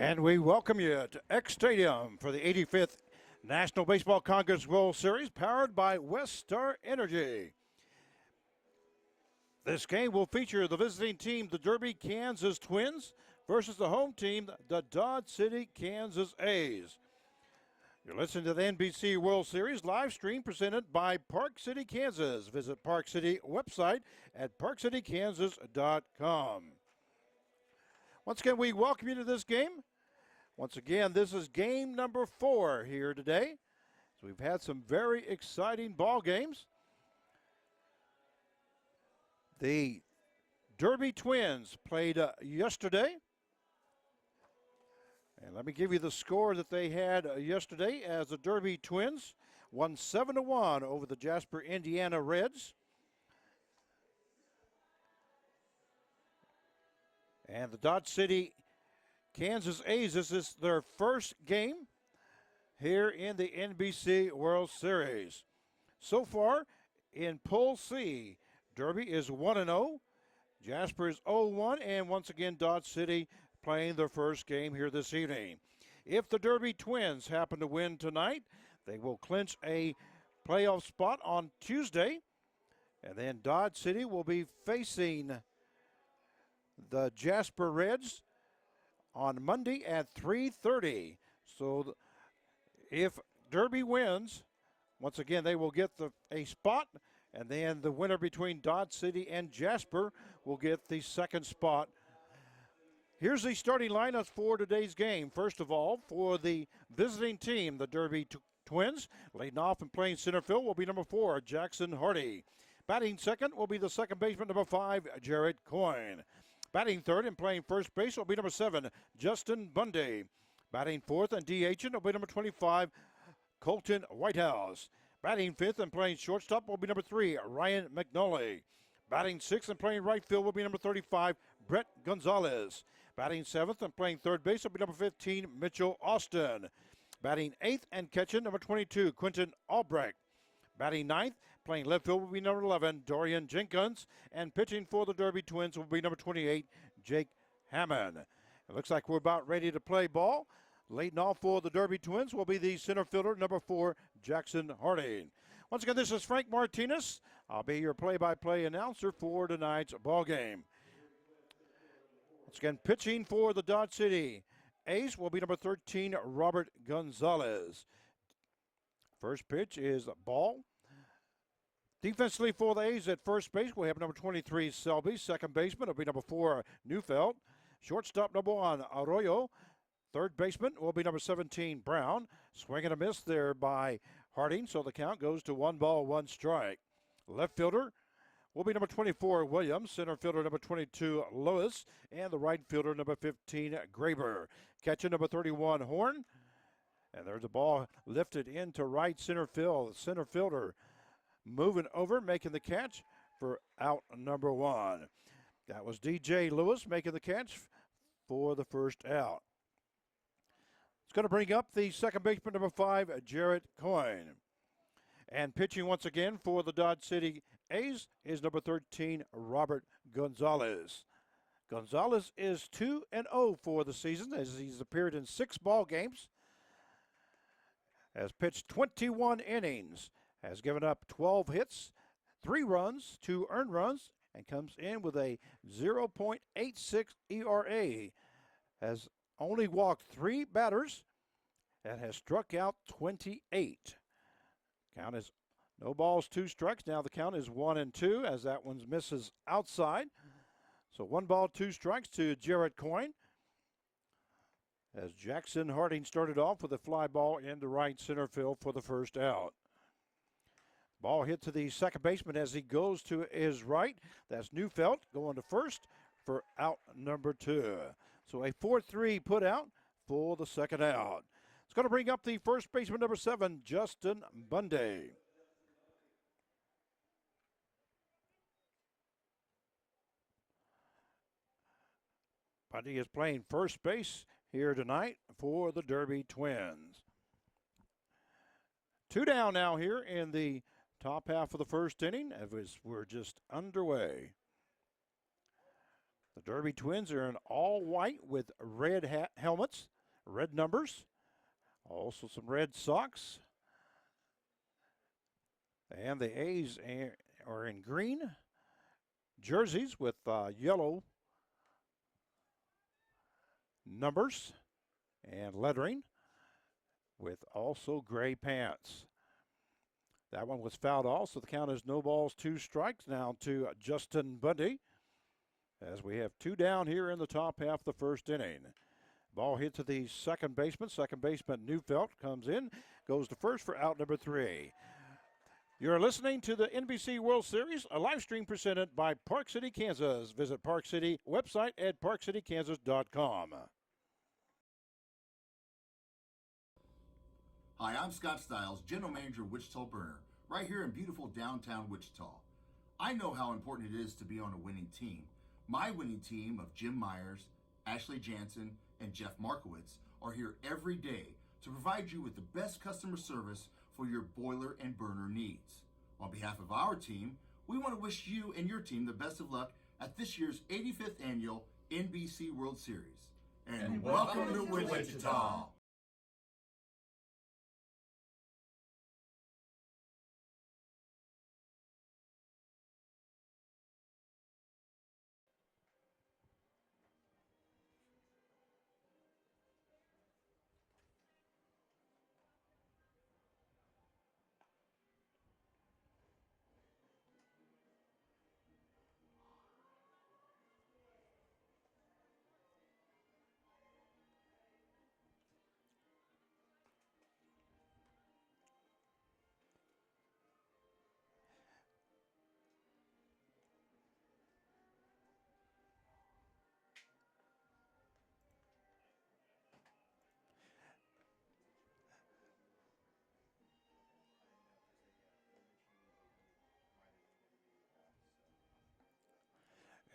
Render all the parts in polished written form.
And we welcome you to X Stadium for the 85th National Baseball Congress World Series, powered by West Star Energy. This game will feature the visiting team, the Derby, Kansas Twins, versus the home team, the Dodge City, Kansas A's. You're listening to the NBC World Series live stream presented by Park City, Kansas. Visit Park City website at parkcitykansas.com. Once again, we welcome you to this game. Once again, this is game number 4 here today. So we've had some very exciting ball games. The Derby Twins played yesterday. And let me give you the score that they had yesterday, as the Derby Twins won 7-1 over the Jasper, Indiana Reds. And the Dodge City, Kansas A's, this is their first game here in the NBC World Series. So far, in Pool C, Derby is 1-0, Jasper is 0-1, and once again, Dodge City playing their first game here this evening. If the Derby Twins happen to win tonight, they will clinch a playoff spot on Tuesday, and then Dodge City will be facing the Jasper Reds on Monday at 3:30. So if Derby wins, once again, they will get a spot, and then the winner between Dodge City and Jasper will get the second spot. Here's the starting lineup for today's game. First of all, for the visiting team, the Derby Twins, leading off and playing center field will be number 4, Jackson Hardy. Batting second will be the second baseman, number 5, Jared Coyne. Batting third and playing first base will be number 7, Justin Bundy. Batting fourth and DHing will be number 25, Colton Whitehouse. Batting fifth and playing shortstop will be number 3, Ryan McNully. Batting sixth and playing right field will be number 35, Brett Gonzalez. Batting seventh and playing third base will be number 15, Mitchell Austin. Batting eighth and catching, number 22, Quentin Albrecht. Batting ninth, playing left field will be number 11, Dorian Jenkins. And pitching for the Derby Twins will be number 28, Jake Hammond. It looks like we're about ready to play ball. Leading off for the Derby Twins will be the center fielder, number 4, Jackson Hardy. Once again, this is Frank Martinez. I'll be your play-by-play announcer for tonight's ball game. Once again, pitching for the Dodge City A's will be number 13, Robert Gonzalez. First pitch is a ball. Defensively for the A's at first base, we have number 23, Selby. Second baseman will be number 4, Neufeld. Shortstop, number 1, Arroyo. Third baseman will be number 17, Brown. Swing and a miss there by Harding, so the count goes to 1 ball, 1 strike. Left fielder will be number 24, Williams. Center fielder, number 22, Lewis. And the right fielder, number 15, Graber. Catcher, number 31, Horn. And there's a ball lifted into right center field. The center fielder moving over, making the catch for out number 1. That was DJ Lewis making the catch for the first out. It's going to bring up the second baseman, number 5, Jared Coyne. And pitching once again for the Dodge City A's is number 13, Robert Gonzalez. Gonzalez is 2-0 for the season, as he's appeared in 6 ball games, has pitched 21 innings, has given up 12 hits, 3 runs, 2 earned runs, and comes in with a 0.86 ERA. Has only walked 3 batters and has struck out 28. Count is no balls, 2 strikes. Now the count is 1-2 as that one misses outside. So 1 ball, 2 strikes to Jared Coyne. As Jackson Harding started off with a fly ball into right center field for the first out. Ball hit to the second baseman as he goes to his right. That's Neufeld going to first for out number 2. So a 4-3 put out for the second out. It's going to bring up the first baseman, number 7, Justin Bundy. Bundy is playing first base here tonight for the Derby Twins. 2 down now here in the top half of the first inning as we're just underway. The Derby Twins are in all white with red helmets, red numbers, also some red socks. And the A's are in green jerseys with yellow numbers and lettering with also gray pants. That one was fouled off, so the count is no balls, 2 strikes now to Justin Bundy. As we have 2 down here in the top half of the first inning. Ball hit to the second baseman. Second baseman Neufeld comes in, goes to first for out number 3. You're listening to the NBC World Series, a live stream presented by Park City, Kansas. Visit Park City website at parkcitykansas.com. Hi, I'm Scott Stiles, General Manager of Wichita Burner, right here in beautiful downtown Wichita. I know how important it is to be on a winning team. My winning team of Jim Myers, Ashley Jansen, and Jeff Markowitz are here every day to provide you with the best customer service for your boiler and burner needs. On behalf of our team, we want to wish you and your team the best of luck at this year's 85th Annual NBC World Series. And welcome to Wichita!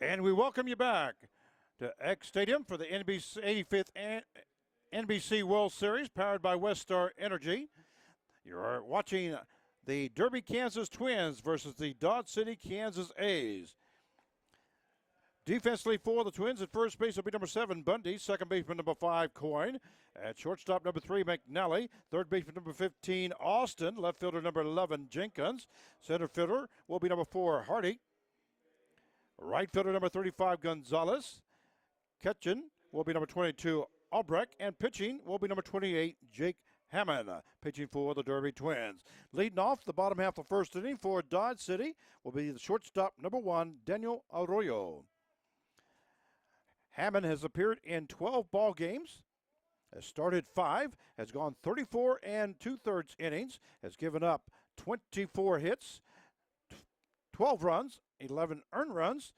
And we welcome you back to X Stadium for the NBC 85th NBC World Series, powered by Westar Energy. You're watching the Derby, Kansas Twins versus the Dodge City, Kansas A's. Defensively for the Twins at first base will be number 7, Bundy. Second baseman number 5, Coyne. At shortstop number 3, McNally. Third baseman number 15, Austin. Left fielder number 11, Jenkins. Center fielder will be number 4, Hardy. Right fielder number 35, Gonzalez. Catching will be number 22, Albrecht. And pitching will be number 28, Jake Hammond, pitching for the Derby Twins. Leading off the bottom half of the first inning for Dodge City will be the shortstop number 1, Daniel Arroyo. Hammond has appeared in 12 ball games, has started 5, has gone 34 and 2/3 innings, has given up 24 hits, 12 runs, 11 earned runs,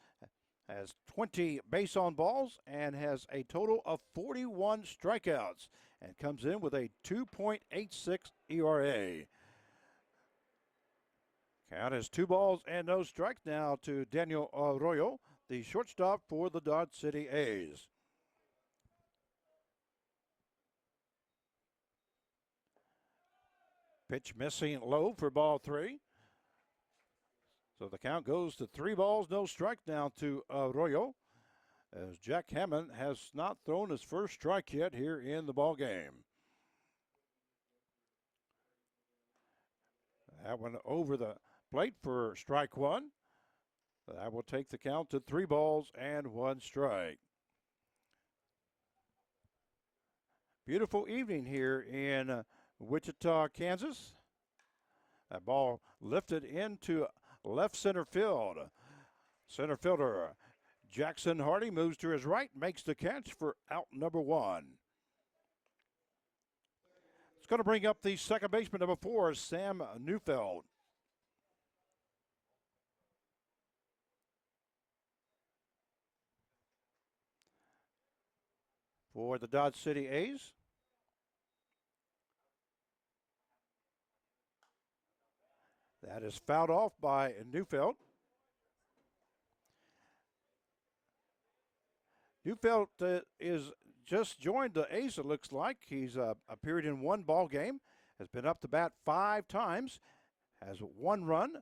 has 20 base on balls, and has a total of 41 strikeouts, and comes in with a 2.86 ERA. Count is 2 balls and no strikes now to Daniel Arroyo, the shortstop for the Dodge City A's. Pitch missing low for ball 3. So the count goes to 3 balls, no strike now to Arroyo, as Jack Hammond has not thrown his first strike yet here in the ball game. That one over the plate for strike 1. That will take the count to 3 balls and 1 strike. Beautiful evening here in Wichita, Kansas. That ball lifted into left center field. Center fielder Jackson Hardy moves to his right, makes the catch for out number 1. It's going to bring up the second baseman, number 4, Sam Neufeld. For the Dodge City A's. That is fouled off by Neufeld. Neufeld is just joined the A's, it looks like. He's appeared in 1 ball game, has been up to bat 5 times, has 1 run,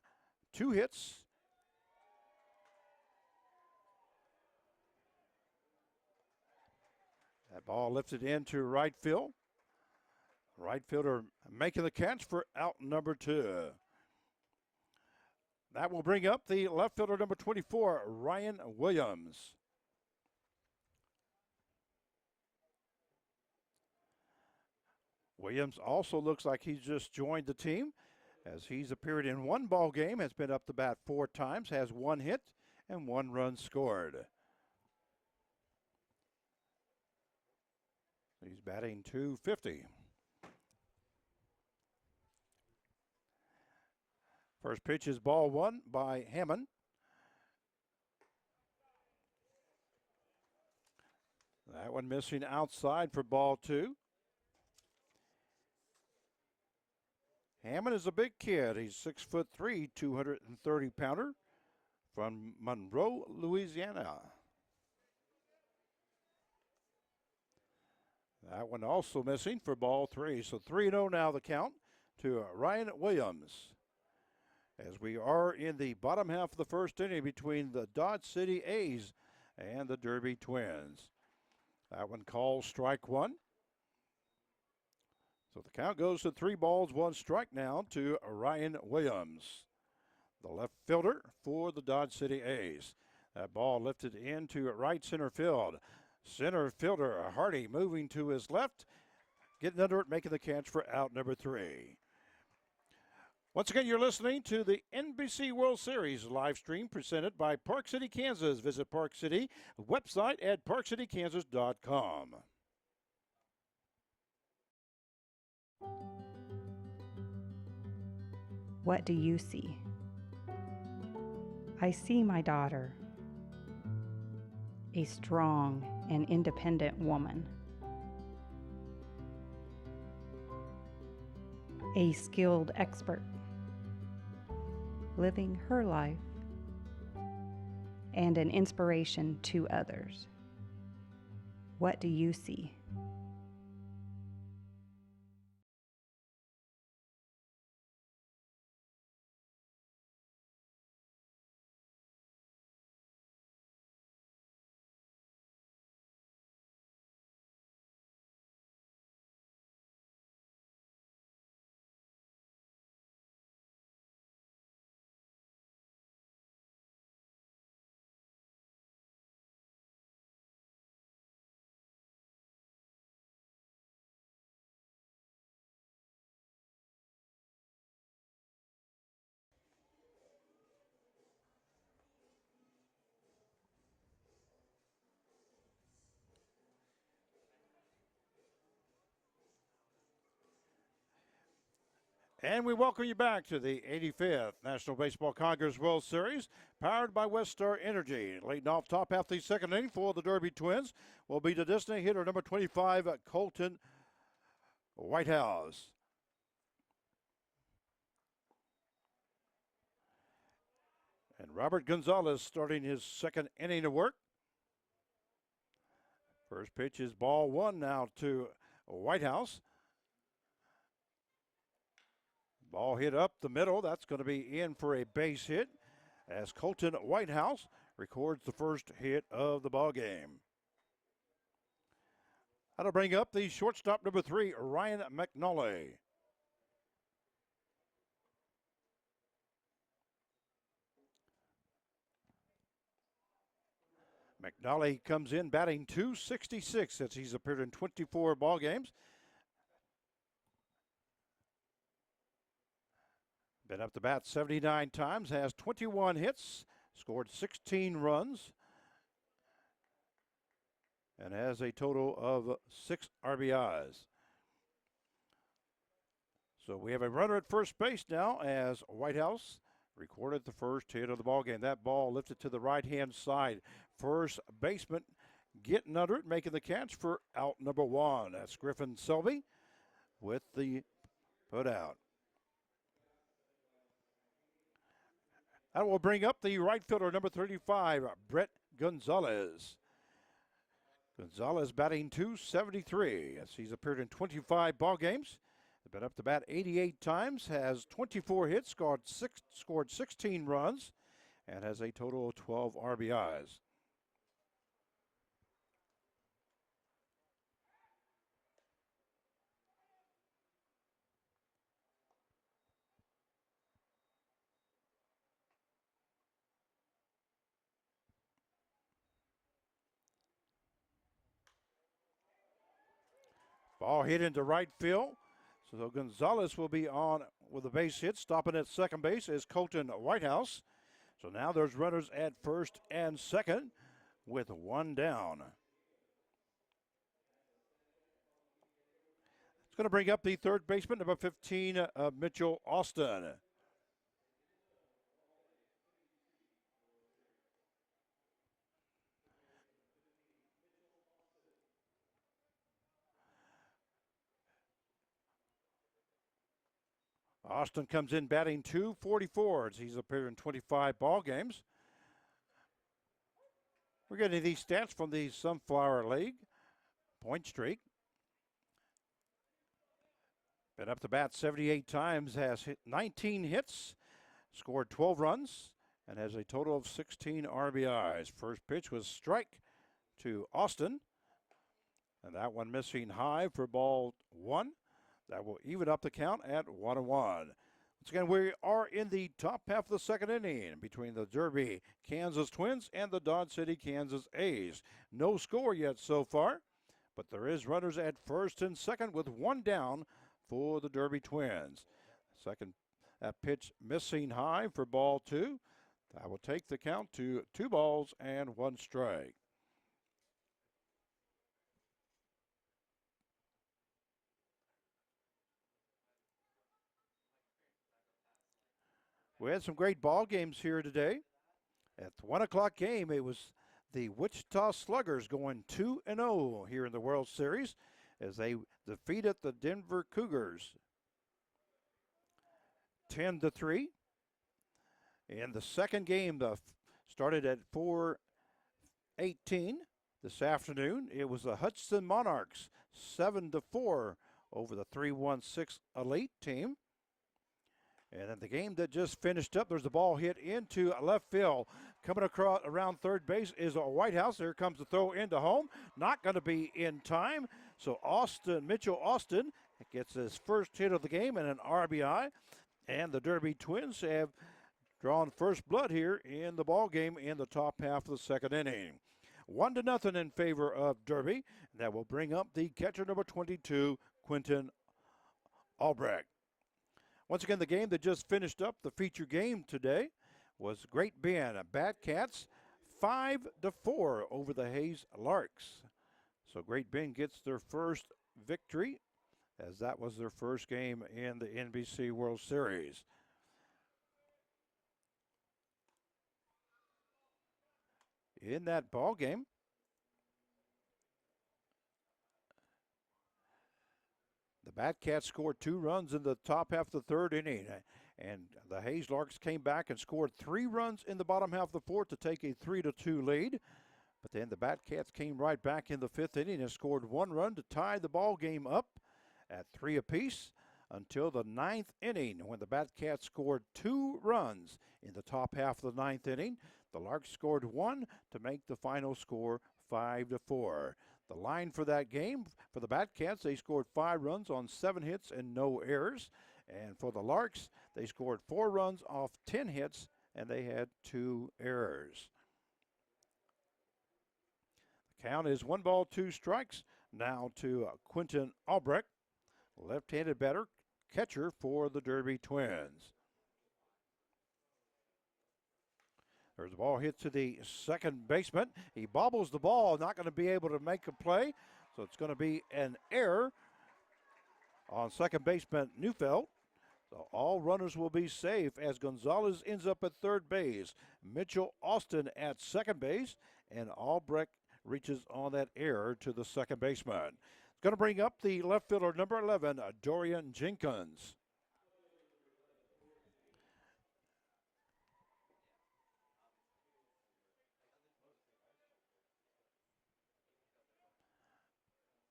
2 hits, Ball lifted into right field. Right fielder making the catch for out number 2. That will bring up the left fielder number 24, Ryan Williams. Williams also looks like he's just joined the team, as he's appeared in one ball game, has been up to bat 4 times, has 1 hit and 1 run scored. He's batting .250. First pitch is ball 1 by Hammond. That one missing outside for ball 2. Hammond is a big kid. He's 6'3", 230-pounder from Monroe, Louisiana. That one also missing for ball 3. So 3-0 now the count to Ryan Williams, as we are in the bottom half of the first inning between the Dodge City A's and the Derby Twins. That one calls strike 1. So the count goes to 3 balls, 1 strike now to Ryan Williams, the left fielder for the Dodge City A's. That ball lifted into right center field. Center fielder Hardy moving to his left, getting under it, making the catch for out number 3. Once again, you're listening to the NBC World Series live stream presented by Park City, Kansas. Visit Park City website at parkcitykansas.com. What do you see? I see my daughter, a strong and independent woman, a skilled expert, living her life, and an inspiration to others. What do you see? And we welcome you back to the 85th National Baseball Congress World Series, powered by Westar Energy. Leading off top half the second inning for the Derby Twins will be the designated hitter number 25, Colton Whitehouse. And Robert Gonzalez starting his second inning of work. First pitch is ball 1 now to Whitehouse. Ball hit up the middle. That's going to be in for a base hit as Colton Whitehouse records the first hit of the ball game. That'll bring up the shortstop number 3, Ryan McNally. McNally comes in batting .266 as he's appeared in 24 ball games. Been up to bat 79 times, has 21 hits, scored 16 runs, and has a total of 6 RBIs. So we have a runner at first base now as Whitehouse recorded the first hit of the ballgame. That ball lifted to the right-hand side. First baseman getting under it, making the catch for out number 1. That's Griffin Selby with the put out. That will bring up the right fielder, number 35, Brett Gonzalez. Gonzalez batting .273 as he's appeared in 25 ball games. Been up to bat 88 times, has 24 hits, scored 16 runs, and has a total of 12 RBIs. Ball hit into right field. So Gonzalez will be on with a base hit. Stopping at second base is Colton Whitehouse. So now there's runners at first and second with one down. It's going to bring up the third baseman, number 15, Mitchell Austin. Austin comes in batting .244 as he's appeared in 25 ball games. We're getting these stats from the Sunflower League point streak. Been up to bat 78 times, has hit 19 hits, scored 12 runs, and has a total of 16 RBIs. First pitch was strike to Austin, and that one missing high for ball one. That will even up the count at 1-1. Once again, we are in the top half of the second inning between the Derby Kansas Twins and the Dodge City Kansas A's. No score yet so far, but there is runners at first and second with one down for the Derby Twins. Second pitch missing high for ball two. That will take the count to 2 balls and 1 strike. We had some great ball games here today. At the 1 o'clock game, it was the Wichita Sluggers going 2-0 here in the World Series as they defeated the Denver Cougars 10-3. In the second game, started at 4:18 this afternoon. It was the Hudson Monarchs 7-4 over the 3-1-6 Elite team. And then the game that just finished up, there's the ball hit into left field. Coming across around third base is a Whitehouse. There comes the throw into home. Not going to be in time. So Mitchell Austin gets his first hit of the game and an RBI. And the Derby Twins have drawn first blood here in the ball game in the top half of the second inning. 1-0 in favor of Derby. That will bring up the catcher number 22, Quentin Albrecht. Once again, the game that just finished up, the feature game today, was Great Bend Batcats 5-4 over the Hayes Larks. So Great Bend gets their first victory, as that was their first game in the NBC World Series. In that ball game, the Batcats scored 2 runs in the top half of the third inning, and the Hayes Larks came back and scored 3 runs in the bottom half of the fourth to take a 3-2 lead. But then the Batcats came right back in the fifth inning and scored 1 run to tie the ball game up at 3 apiece until the ninth inning, when the Batcats scored 2 runs in the top half of the ninth inning. The Larks scored 1 to make the final score 5-4. The line for that game, for the Batcats, they scored 5 runs on 7 hits and no errors. And for the Larks, they scored 4 runs off 10 hits, and they had 2 errors. The count is 1 ball, 2 strikes. Now to Quentin Albrecht, left-handed batter, catcher for the Derby Twins. There's the ball hit to the second baseman. He bobbles the ball, not going to be able to make a play. So it's going to be an error on second baseman Neufeld. So all runners will be safe as Gonzalez ends up at third base. Mitchell Austin at second base, and Albrecht reaches on that error to the second baseman. It's going to bring up the left fielder, number 11, Dorian Jenkins.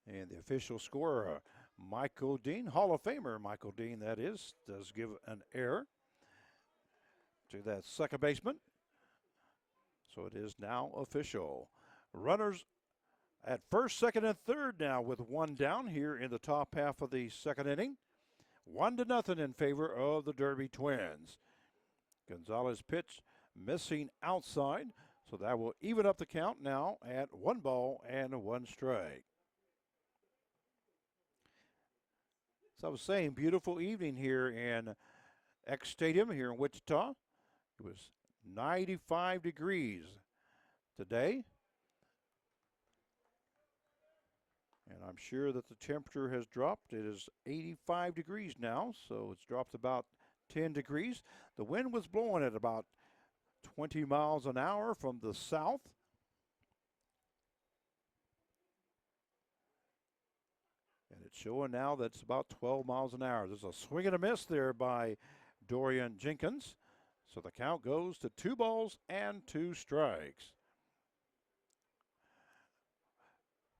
And the official scorer, Michael Dean, Hall of Famer Michael Dean, that is, does give an error to that second baseman. So it is now official. Runners at first, second, and third now with 1 down here in the top half of the second inning. 1-0 in favor of the Derby Twins. Gonzalez pitch missing outside, so that will even up the count now at 1 ball and 1 strike. So I was saying, beautiful evening here in X Stadium here in Wichita. It was 95 degrees today. And I'm sure that the temperature has dropped. It is 85 degrees now, so it's dropped about 10 degrees. The wind was blowing at about 20 miles an hour from the south. And it's showing now that's about 12 miles an hour. There's a swing and a miss there by Dorian Jenkins. So the count goes to 2 balls and 2 strikes.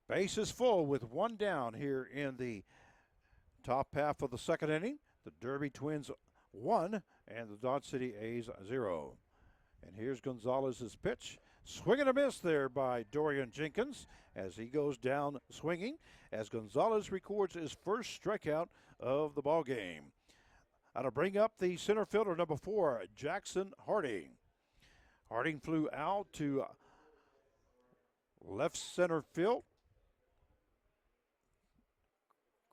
Base is full with 1 down here in the top half of the second inning. The Derby Twins 1 and the Dodge City A's 0. And here's Gonzalez's pitch. Swing and a miss there by Dorian Jenkins as he goes down swinging as Gonzalez records his first strikeout of the ball game. I'll bring up the center fielder, number 4, Jackson Harding. Harding flew out to left center field.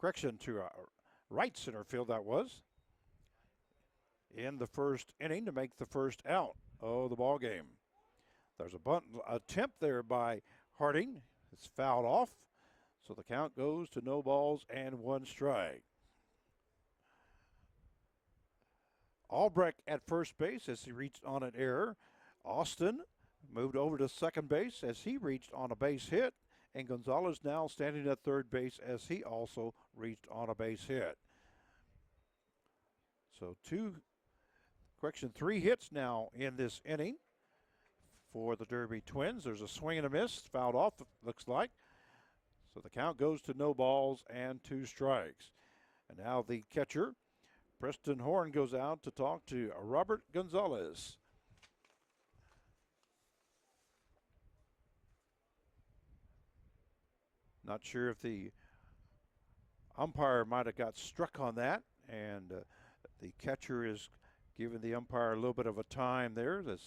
Correction, to right center field that was. In the first inning to make the first out of the ball game. There's a bunt attempt there by Harding. It's fouled off. So the count goes to no balls and 1 strike. Albrecht at first base as he reached on an error. Austin moved over to second base as he reached on a base hit. And Gonzalez now standing at third base as he also reached on a base hit. So 3 hits now in this inning for the Derby Twins. There's a swing and a miss, fouled off, looks like. So the count goes to no balls and 2 strikes. And now the catcher, Preston Horn, goes out to talk to Robert Gonzalez. Not sure if the umpire might have got struck on that, and the catcher is giving the umpire a little bit of a time there, as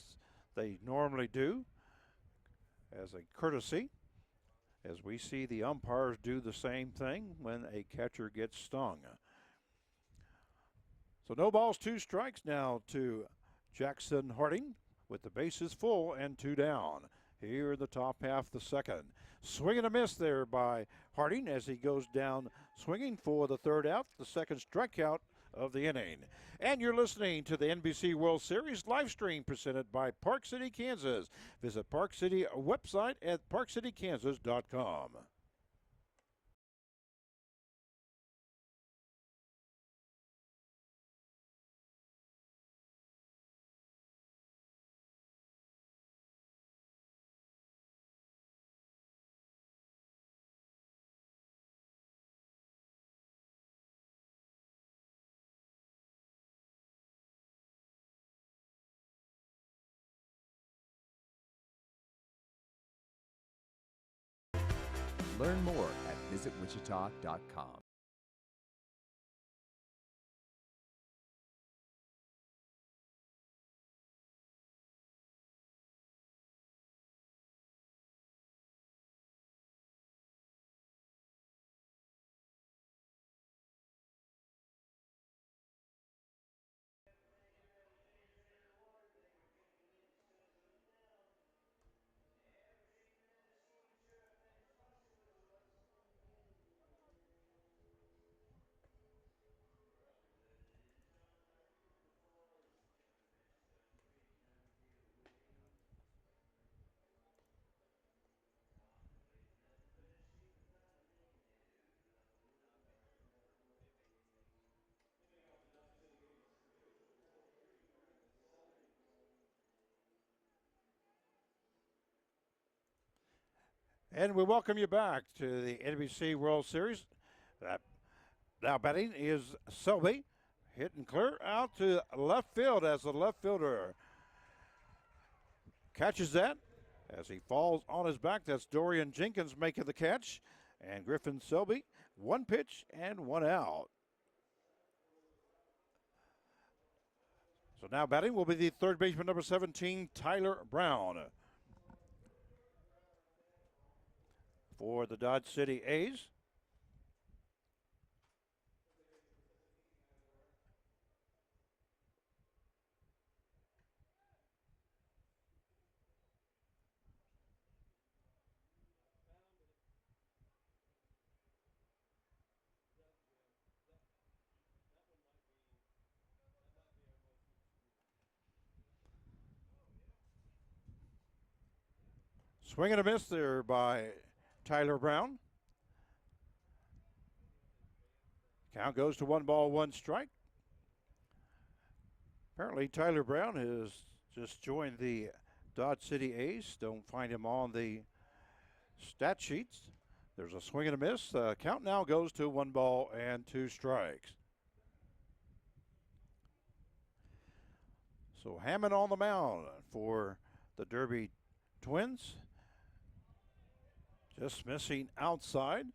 they normally do, as a courtesy, as we see the umpires do the same thing when a catcher gets stung. So no balls, 2 strikes now to Jackson Harding with the bases full and 2 down. Here in the top half the second. Swing and a miss there by Harding as he goes down swinging for the third out, the second strikeout of the inning. And you're listening to the NBC World Series live stream presented by Park City, Kansas. Visit Park City website at parkcitykansas.com. Learn more at visitwichita.com. And we welcome you back to the NBC World Series. Now batting is Selby, hitting clear out to left field as the left fielder catches that as he falls on his back. That's Dorian Jenkins making the catch. And Griffin Selby, 1 pitch and 1 out. So now batting will be the third baseman, number 17, Tyler Brown. For the Dodge City A's. Swing and a miss there by Tyler Brown. Count goes to 1-1 strike. Apparently Tyler Brown has just joined the Dodge City A's. Don't find him on the stat sheets. There's a swing and a miss. Count now goes to 1-2 strikes. So Hammond on the mound for the Derby Twins. Just missing outside.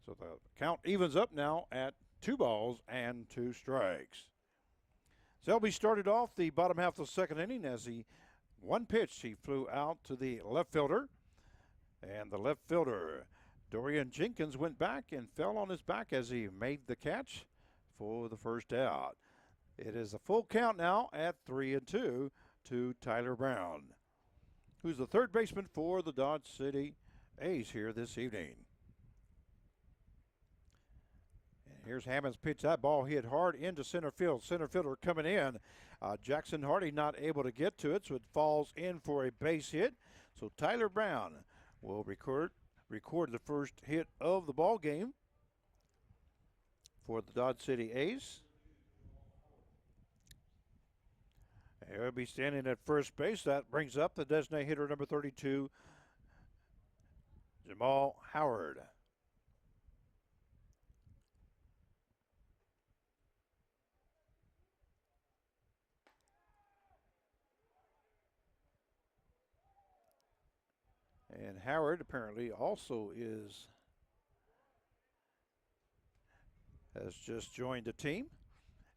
So the count evens up now at 2-2 strikes. Selby started off the bottom half of the second inning as one pitch he flew out to the left fielder. And the left fielder, Dorian Jenkins, went back and fell on his back as he made the catch for the first out. It is a full count now at 3-2 to Tyler Brown, who's the third baseman for the Dodge City A's here this evening. And here's Hammond's pitch. That ball hit hard into center field. Center fielder coming in. Jackson Hardy not able to get to it, so it falls in for a base hit. So Tyler Brown will record the first hit of the ball game for the Dodge City A's. He'll be standing at first base. That brings up the designated hitter, number 32, Jamal Howard. And Howard apparently also has just joined the team,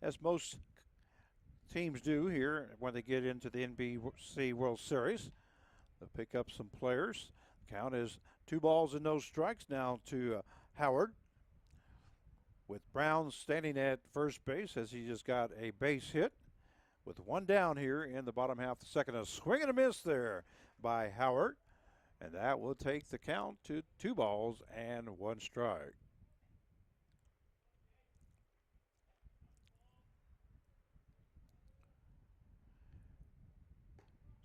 as most teams do here when they get into the NBC World Series. They'll pick up some players. Count is 2-0 now to Howard, with Brown standing at first base as he just got a base hit with one down here in the bottom half of the second. A swing and a miss there by Howard, and that will take the count to 2-1.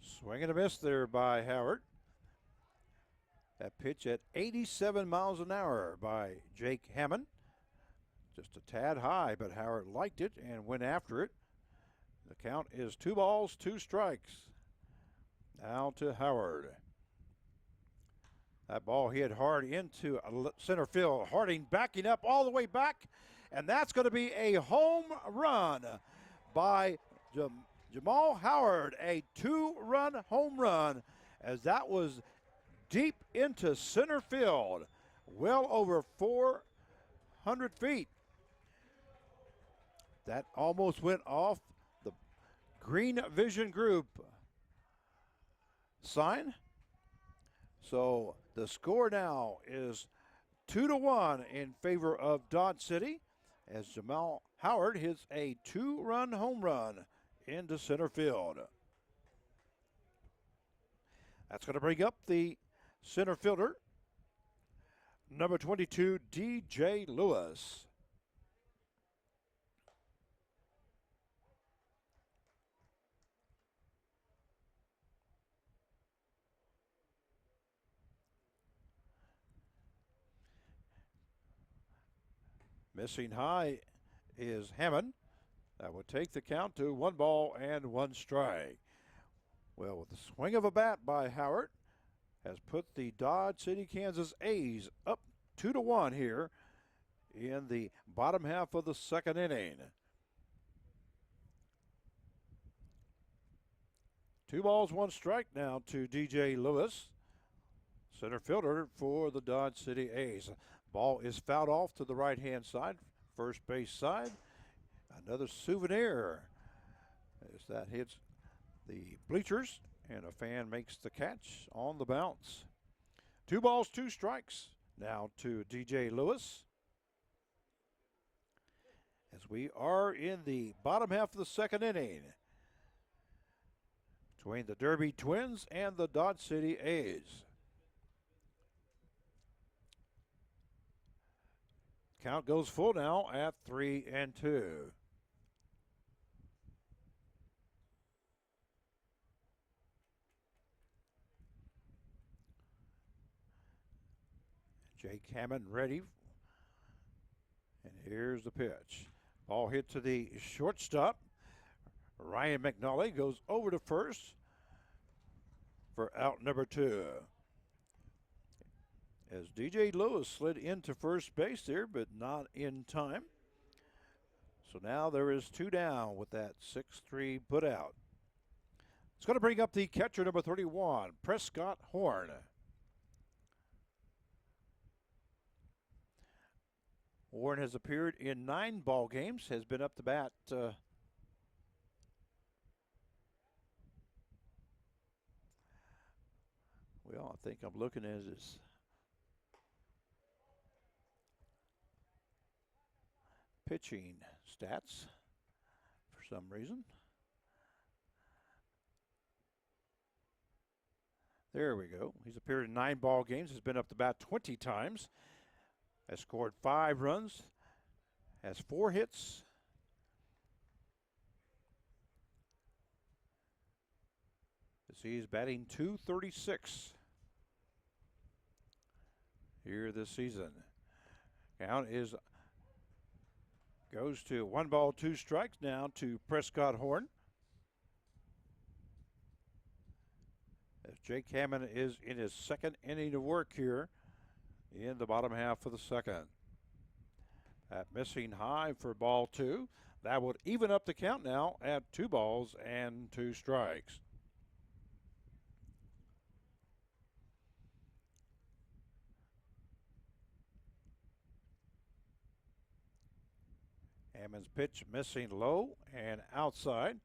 Swing and a miss there by Howard. That pitch at 87 miles an hour by Jake Hammond. Just a tad high, but Howard liked it and went after it. The count is 2-2. Now to Howard. That ball hit hard into center field. Harding backing up all the way back, and that's going to be a home run by Jamal Howard, a 2-run home run, as that was deep into center field, well over 400 feet. That almost went off the Green Vision Group sign. So the score now is 2-1 in favor of Dodge City, as Jamal Howard hits a 2-run home run into center field. That's going to bring up the center fielder, number 22, DJ Lewis. Missing high is Hammond. That would take the count to 1-1. Well, with the swing of a bat by Howard, has put the Dodge City, Kansas A's up 2-1 here in the bottom half of the second inning. 2-1 now to DJ Lewis, center fielder for the Dodge City A's. Ball is fouled off to the right-hand side, first base side. Another souvenir as that hits the bleachers, and a fan makes the catch on the bounce. 2-2 now to DJ Lewis, as we are in the bottom half of the second inning between the Derby Twins and the Dodge City A's. Count goes full now at 3-2. Jake Hammond ready. And here's the pitch. Ball hit to the shortstop. Ryan McNally goes over to first for out number 2. As DJ Lewis slid into first base there, but not in time. So now there is 2 down with that 6-3 put out. It's going to bring up the catcher, number 31, Prescott Horn. Horn has appeared in 9 ball games, has been up to bat well, I think I'm looking at his pitching stats for some reason. There we go. He's appeared in 9 ball games, has been up to bat 20 times, has scored 5 runs, has 4 hits. He's batting .236 here this season. Count goes to 1 ball, 2 strikes now to Prescott Horn. As Jake Hammond is in his 2nd inning of work here in the bottom half of the 2nd. That missing high for ball 2. That would even up the count now at 2 balls and 2 strikes. Hammond's pitch missing low and outside.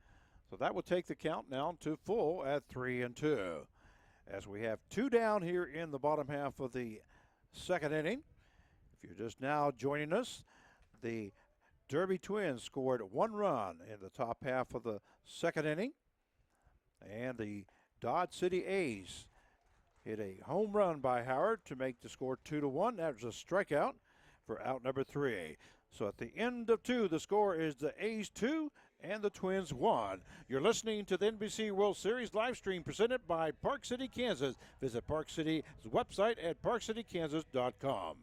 So that will take the count now to full at 3-2. As we have 2 down here in the bottom half of the 2nd inning. If you're just now joining us, the Derby Twins scored 1 run in the top half of the 2nd inning. And the Dodge City A's hit a home run by Howard to make the score 2-1. That was a strikeout for out number 3. So at the end of 2, the score is the A's 2 and the Twins 1. You're listening to the NBC World Series live stream presented by Park City, Kansas. Visit Park City's website at parkcitykansas.com.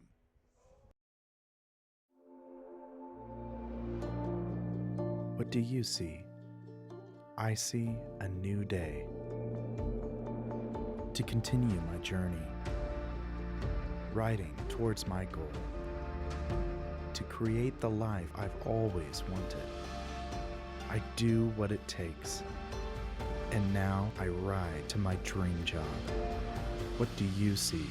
What do you see? I see a new day. To continue my journey, riding towards my goal. To create the life I've always wanted. I do what it takes. And now I ride to my dream job. What do you see?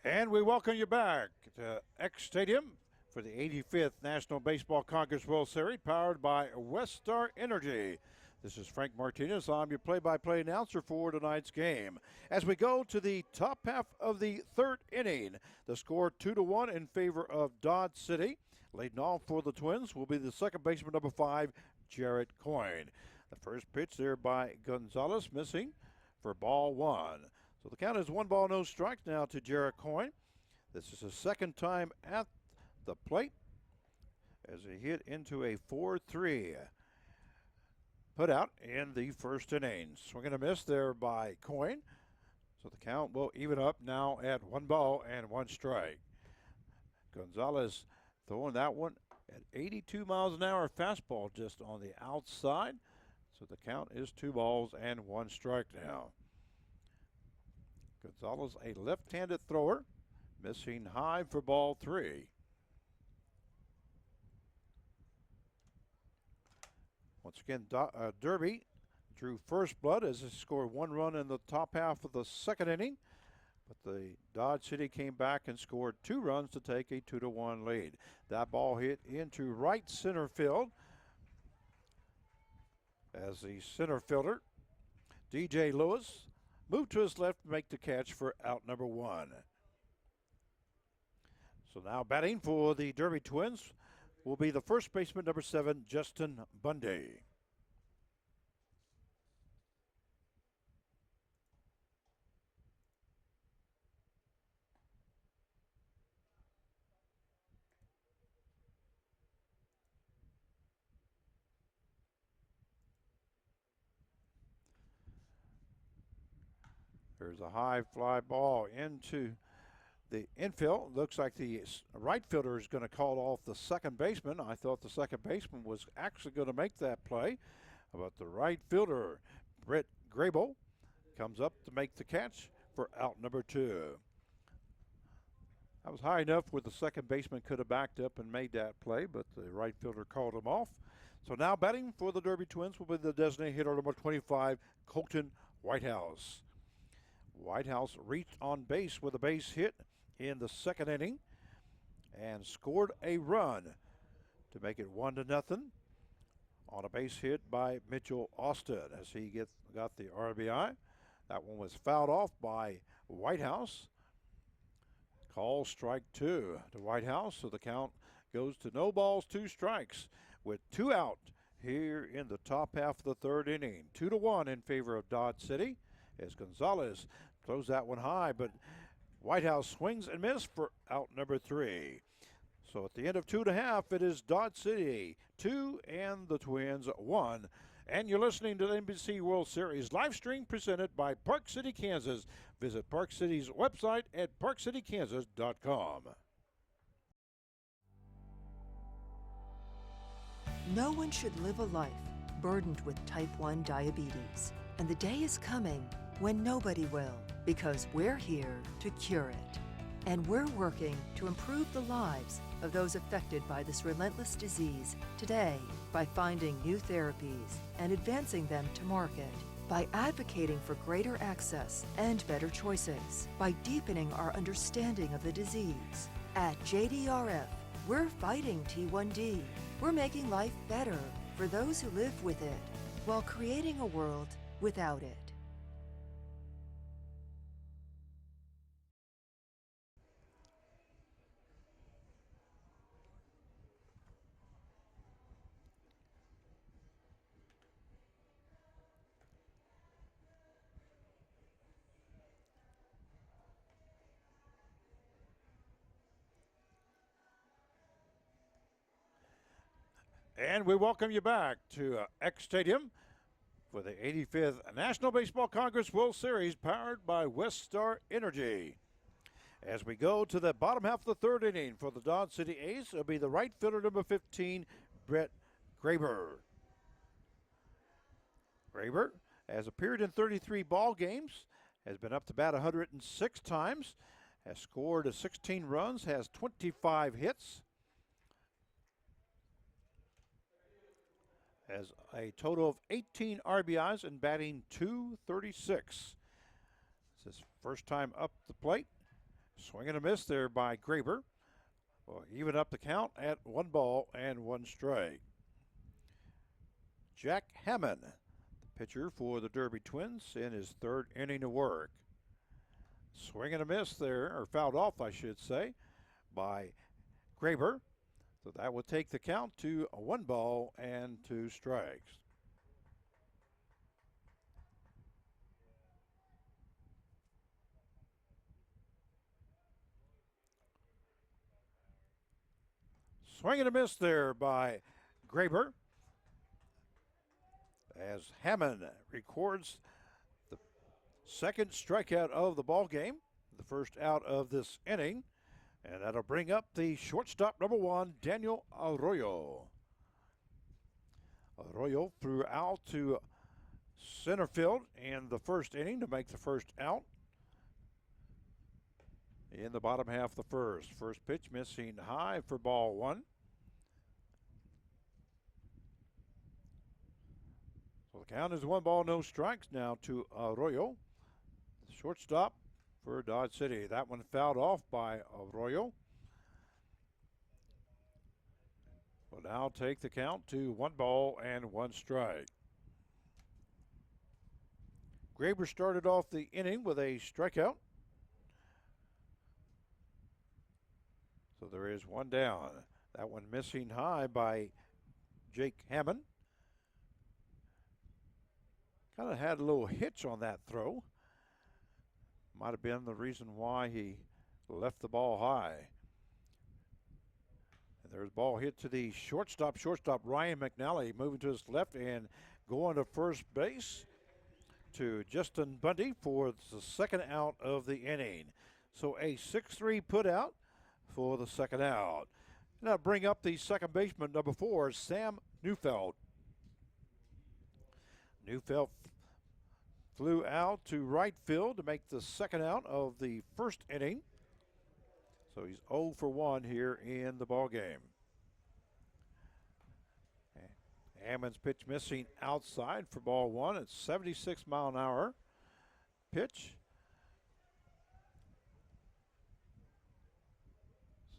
And we welcome you back to X Stadium for the 85th National Baseball Congress World Series, powered by Westar Energy. This is Frank Martinez. I'm your play-by-play announcer for tonight's game. As we go to the top half of the 3rd inning, the score 2-1 in favor of Dodge City. Leading off for the Twins will be the 2nd baseman, number 5, Jarrett Coyne. The first pitch there by Gonzalez, missing for ball 1. So the count is 1 ball, no strikes now to Jarrett Coyne. This is his 2nd time at the plate as he hit into a 4-3 put out in the 1st inning. Swing and a miss there by Coyne. So the count will even up now at 1 ball and 1 strike. Gonzalez throwing that one at 82 miles an hour fastball just on the outside. So the count is 2 balls and 1 strike now. Gonzalez, a left-handed thrower, missing high for ball 3. Once again, Derby drew first blood as he scored 1 run in the top half of the 2nd inning. But the Dodge City came back and scored 2 runs to take a 2-1 lead. That ball hit into right center field as the center fielder, DJ Lewis, moved to his left to make the catch for out number 1. So now batting for the Derby Twins will be the first baseman, number 7, Justin Bundy. There's a high fly ball into the infield. Looks like the right fielder is going to call off the second baseman. I thought the second baseman was actually going to make that play, but the right fielder, Brett Grable, comes up to make the catch for out number 2. That was high enough where the second baseman could have backed up and made that play, but the right fielder called him off. So now batting for the Derby Twins will be the designated hitter, number 25, Colton Whitehouse. Whitehouse reached on base with a base hit in the second inning and scored a run to make it 1-0 on a base hit by Mitchell Austin as he got the RBI. That one was fouled off by Whitehouse. Call strike 2 to Whitehouse, so the count goes to no balls, 2 strikes with 2 out here in the top half of the third inning. 2-1 in favor of Dodge City as Gonzalez throws that one high, but Whitehouse swings and misses for out number 3. So at the end of 2.5, it is Dodge City 2 and the Twins 1. And you're listening to the NBC World Series live stream presented by Park City, Kansas. Visit Park City's website at parkcitykansas.com. No one should live a life burdened with type 1 diabetes. And the day is coming when nobody will, because we're here to cure it. And we're working to improve the lives of those affected by this relentless disease today by finding new therapies and advancing them to market, by advocating for greater access and better choices, by deepening our understanding of the disease. At JDRF, we're fighting T1D. We're making life better for those who live with it while creating a world without it. And we welcome you back to X Stadium for the 85th National Baseball Congress World Series powered by Weststar Energy. As we go to the bottom half of the third inning for the Dodge City A's, it'll be the right fielder, number 15, Brett Graber. Graber has appeared in 33 ball games, has been up to bat 106 times, has scored 16 runs, has 25 hits, has a total of 18 RBIs and batting .236. It's his first time up the plate. Swing and a miss there by Graber. Well, even up the count at 1 ball and 1 strike. Jack Hammond, the pitcher for the Derby Twins, in his third inning of work. Swing and a miss there, or fouled off, I should say, by Graber. So that will take the count to 1 ball and 2 strikes. Swing and a miss there by Graber as Hammond records the second strikeout of the ball game, the first out of this inning. And that'll bring up the shortstop, number 1, Daniel Arroyo. Arroyo threw out to center field in the first inning to make the first out in the bottom half of the first. First pitch missing high for ball 1. So the count is 1 ball, no strikes now to Arroyo. The shortstop for Dodge City. That one fouled off by Arroyo. Will now take the count to 1 ball and 1 strike. Graber started off the inning with a strikeout. So there is one down. That one missing high by Jake Hammond. Kind of had a little hitch on that throw. Might have been the reason why he left the ball high. And there's ball hit to the shortstop. Shortstop Ryan McNally moving to his left and going to first base to Justin Bundy for the second out of the inning. So a 6-3 put out for the second out. Now bring up the second baseman, number 4, Sam Neufeld. Neufeld flew out to right field to make the second out of the first inning. So he's 0 for 1 here in the ball game. Hammond's pitch missing outside for ball 1. It's 76 mile an hour pitch.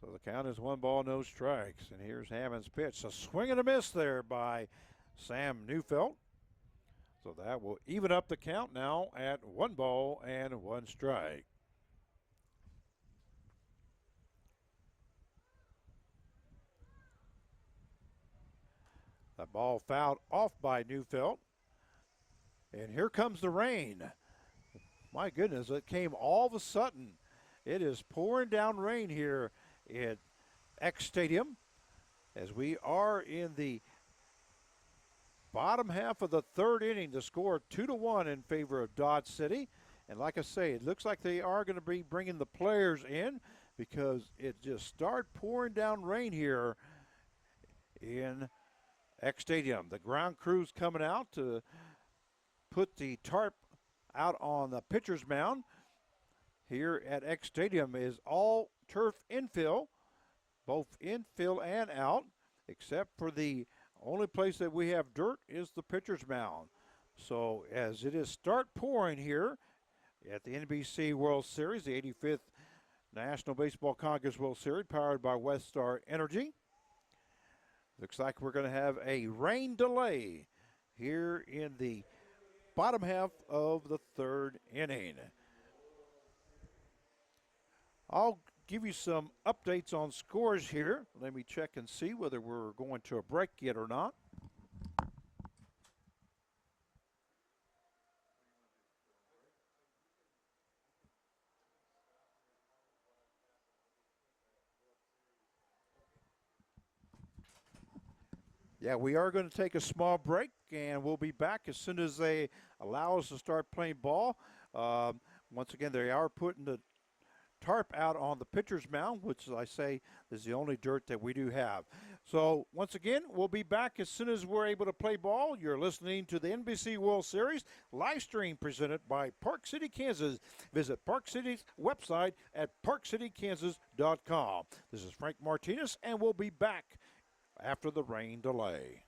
So the count is 1 ball, no strikes. And here's Hammond's pitch. A swing and a miss there by Sam Neufeld. So that will even up the count now at 1 ball and 1 strike. The ball fouled off by Neufeld. And here comes the rain. My goodness, it came all of a sudden. It is pouring down rain here at X Stadium as we are in the bottom half of the third inning. The score 2-1 in favor of Dodge City. And like I say, it looks like they are going to be bringing the players in because it just started pouring down rain here in X Stadium. The ground crew's coming out to put the tarp out on the pitcher's mound. Here at X Stadium is all turf infill, both infill and out, except for the only place that we have dirt is the pitcher's mound. So as it is start pouring here at the NBC World Series, the 85th National Baseball Congress World Series, powered by Westar Energy. Looks like we're going to have a rain delay here in the bottom half of the third inning. I'll give you some updates on scores here. Let me check and see whether we're going to a break yet or not. Yeah, we are going to take a small break, and we'll be back as soon as they allow us to start playing ball. Once again, they are putting the tarp out on the pitcher's mound, which, as I say, is the only dirt that we do have. So, once again, we'll be back as soon as we're able to play ball. You're listening to the NBC World Series live stream presented by Park City, Kansas. Visit Park City's website at parkcitykansas.com. This is Frank Martinez, and we'll be back after the rain delay.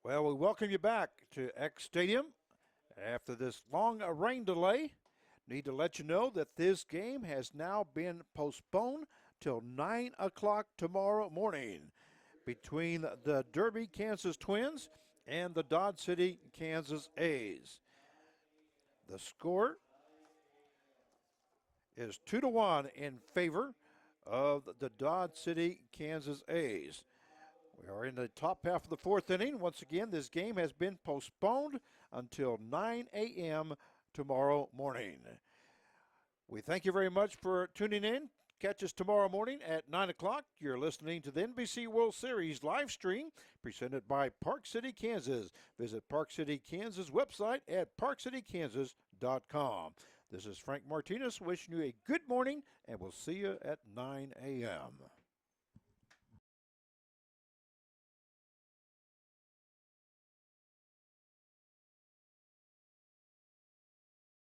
Well, we welcome you back to X Stadium after this long rain delay. Need to let you know that this game has now been postponed till 9 o'clock tomorrow morning between the Derby, Kansas Twins and the Dodge City, Kansas A's. The score is 2-1 in favor of the Dodge City, Kansas A's. We are in the top half of the fourth inning. Once again, this game has been postponed until 9 a.m. tomorrow morning. We thank you very much for tuning in. Catch us tomorrow morning at 9 o'clock. You're listening to the NBC World Series live stream presented by Park City, Kansas. Visit Park City, Kansas website at parkcitykansas.com. This is Frank Martinez wishing you a good morning, and we'll see you at 9 a.m.